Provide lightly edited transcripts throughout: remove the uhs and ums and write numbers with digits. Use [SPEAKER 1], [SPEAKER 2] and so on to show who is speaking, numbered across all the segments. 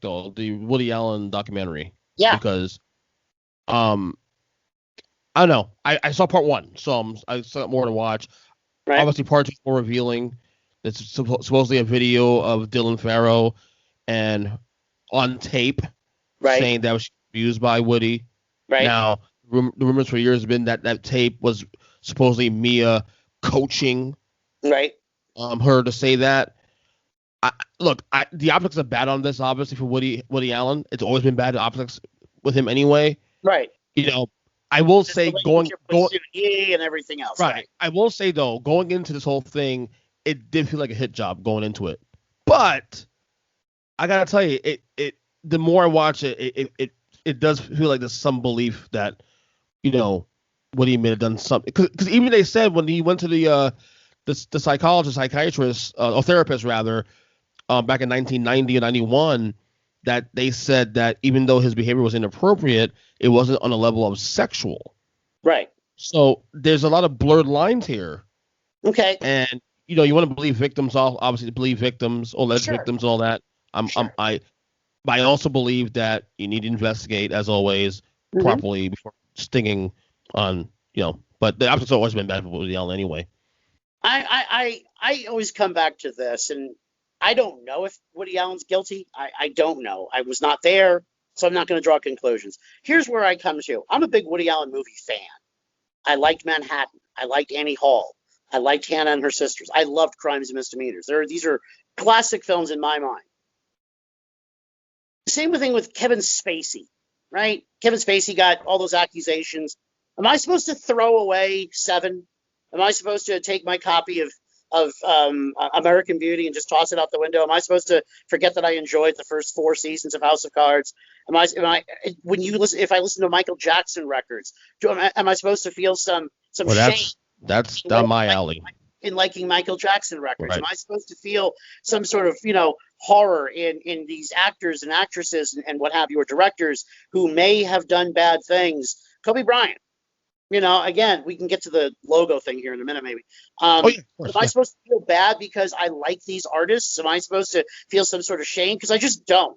[SPEAKER 1] though, the Woody Allen documentary.
[SPEAKER 2] Yeah.
[SPEAKER 1] Because I don't know. I saw part one, so I still got more to watch.
[SPEAKER 2] Right.
[SPEAKER 1] Obviously, part two is more revealing. It's supposedly a video of Dylan Farrow and on tape saying that was abused by Woody.
[SPEAKER 2] Right.
[SPEAKER 1] Now, the rumors for years have been that tape was supposedly Mia coaching her to say that. The optics are bad on this, obviously, for Woody Allen. It's always been bad optics with him anyway.
[SPEAKER 2] Right.
[SPEAKER 1] I will say going
[SPEAKER 2] and everything else.
[SPEAKER 1] Right. I will say though, going into this whole thing, it did feel like a hit job going into it. But I gotta tell you, it the more I watch it, it does feel like there's some belief that Woody may have done something. Because even they said when he went to the psychiatrist or therapist rather, back in 1990 or 91, that they said that even though his behavior was inappropriate, it wasn't on a level of sexual.
[SPEAKER 2] Right.
[SPEAKER 1] So there's a lot of blurred lines here.
[SPEAKER 2] Okay.
[SPEAKER 1] And you want to believe victims, obviously believe victims, alleged victims, and all that. I also believe that you need to investigate, as always, properly before stinging on, But the optics have always been bad for Woody Allen anyway.
[SPEAKER 2] I always come back to this, and I don't know if Woody Allen's guilty. I don't know. I was not there, so I'm not going to draw conclusions. Here's where I come to. I'm a big Woody Allen movie fan. I liked Manhattan. I liked Annie Hall. I liked Hannah and Her Sisters. I loved Crimes and Misdemeanors. These are classic films in my mind. Same thing with Kevin Spacey, right? Kevin Spacey got all those accusations. Am I supposed to throw away Seven? Am I supposed to take my copy of American Beauty and just toss it out the window? Am I supposed to forget that I enjoyed the first 4 seasons of House of Cards? If I listen to Michael Jackson records, am I supposed to feel some shame?
[SPEAKER 1] That's down my alley.
[SPEAKER 2] In liking Michael Jackson records,
[SPEAKER 1] right.
[SPEAKER 2] Am I supposed to feel some sort of horror in these actors and actresses and what have you, or directors who may have done bad things? Kobe Bryant. Again, we can get to the logo thing here in a minute, maybe. Am I supposed to feel bad because I like these artists? Am I supposed to feel some sort of shame? Because I just don't.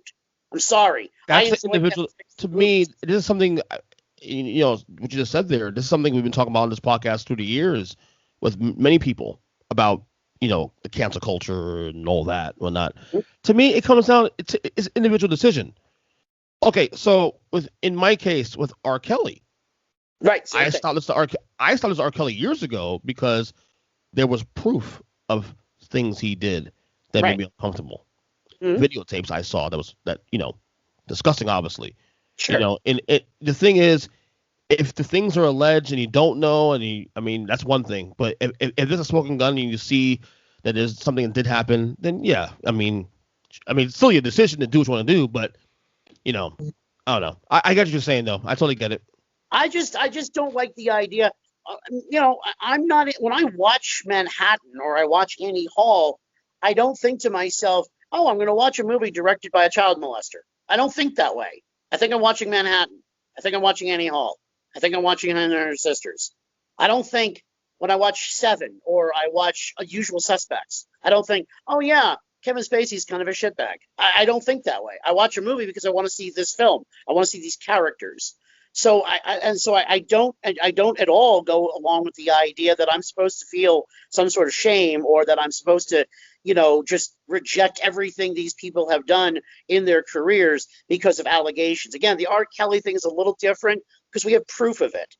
[SPEAKER 2] I'm sorry.
[SPEAKER 1] That's individual. To me, this is something, what you just said there. This is something we've been talking about on this podcast through the years with many people about, the cancel culture and all that, whatnot. Mm-hmm. To me, it comes down, it's individual decision. Okay, so in my case with R. Kelly.
[SPEAKER 2] Right.
[SPEAKER 1] I stopped listening to R. Kelly years ago because there was proof of things he did that made me uncomfortable. Mm-hmm. Videotapes I saw that disgusting, obviously.
[SPEAKER 2] Sure.
[SPEAKER 1] The thing is, if the things are alleged and you don't know, that's one thing. But if there's a smoking gun and you see that there's something that did happen, then yeah, it's still your decision to do what you want to do. But I don't know. I get what you're saying though. I totally get it.
[SPEAKER 2] I just don't like the idea. I'm not, when I watch Manhattan or I watch Annie Hall, I don't think to myself, oh, I'm going to watch a movie directed by a child molester. I don't think that way. I think I'm watching Manhattan. I think I'm watching Annie Hall. I think I'm watching Hannah and Her Sisters. I don't think when I watch Seven or I watch Usual Suspects, I don't think, oh yeah, Kevin Spacey's kind of a shitbag. I don't think that way. I watch a movie because I want to see this film. I want to see these characters. So I don't at all go along with the idea that I'm supposed to feel some sort of shame or that I'm supposed to, just reject everything these people have done in their careers because of allegations. Again, the R. Kelly thing is a little different because we have proof of it.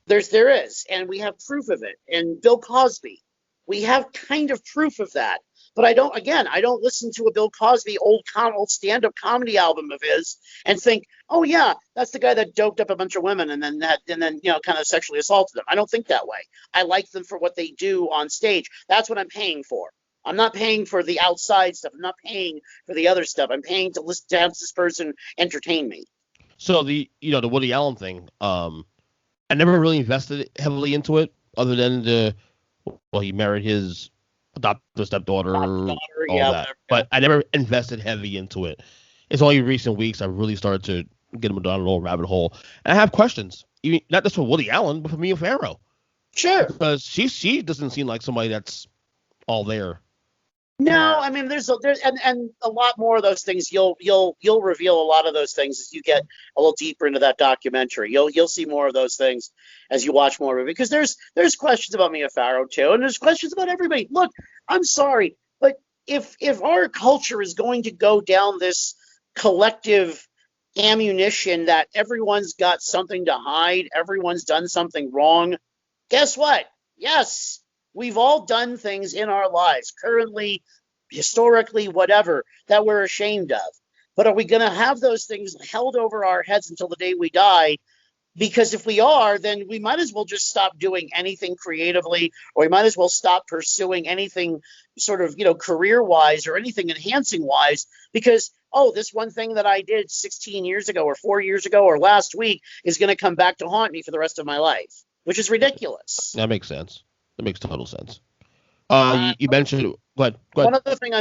[SPEAKER 2] There is, and we have proof of it. And Bill Cosby, we have kind of proof of that. But I don't listen to a Bill Cosby old stand-up comedy album of his and think, oh yeah, that's the guy that doped up a bunch of women and then kind of sexually assaulted them. I don't think that way. I like them for what they do on stage. That's what I'm paying for. I'm not paying for the outside stuff. I'm not paying for the other stuff. I'm paying to have this person entertain me.
[SPEAKER 1] So the Woody Allen thing, I never really invested heavily into it, other than he married his adopted stepdaughter, all that. But I never invested heavy into it. It's only recent weeks I really started to get him down a little rabbit hole. And I have questions, even not just for Woody Allen, but for Mia Farrow.
[SPEAKER 2] Sure.
[SPEAKER 1] Because she doesn't seem like somebody that's all there.
[SPEAKER 2] No, I mean there's and a lot more of those things. You'll reveal a lot of those things as you get a little deeper into that documentary. You'll see more of those things as you watch more of it, because there's questions about Mia Farrow too, and there's questions about everybody. Look, I'm sorry, but if our culture is going to go down this collective ammunition that everyone's got something to hide, everyone's done something wrong, guess what? Yes, we've all done things in our lives, currently, historically, whatever, that we're ashamed of. But are we going to have those things held over our heads until the day we die? Because if we are, then we might as well just stop doing anything creatively, or we might as well stop pursuing anything sort of, career-wise or anything enhancing-wise, because, this one thing that I did 16 years ago or 4 years ago or last week is going to come back to haunt me for the rest of my life, which is ridiculous.
[SPEAKER 1] That makes sense. That makes total sense. You mentioned, go ahead.
[SPEAKER 2] One other thing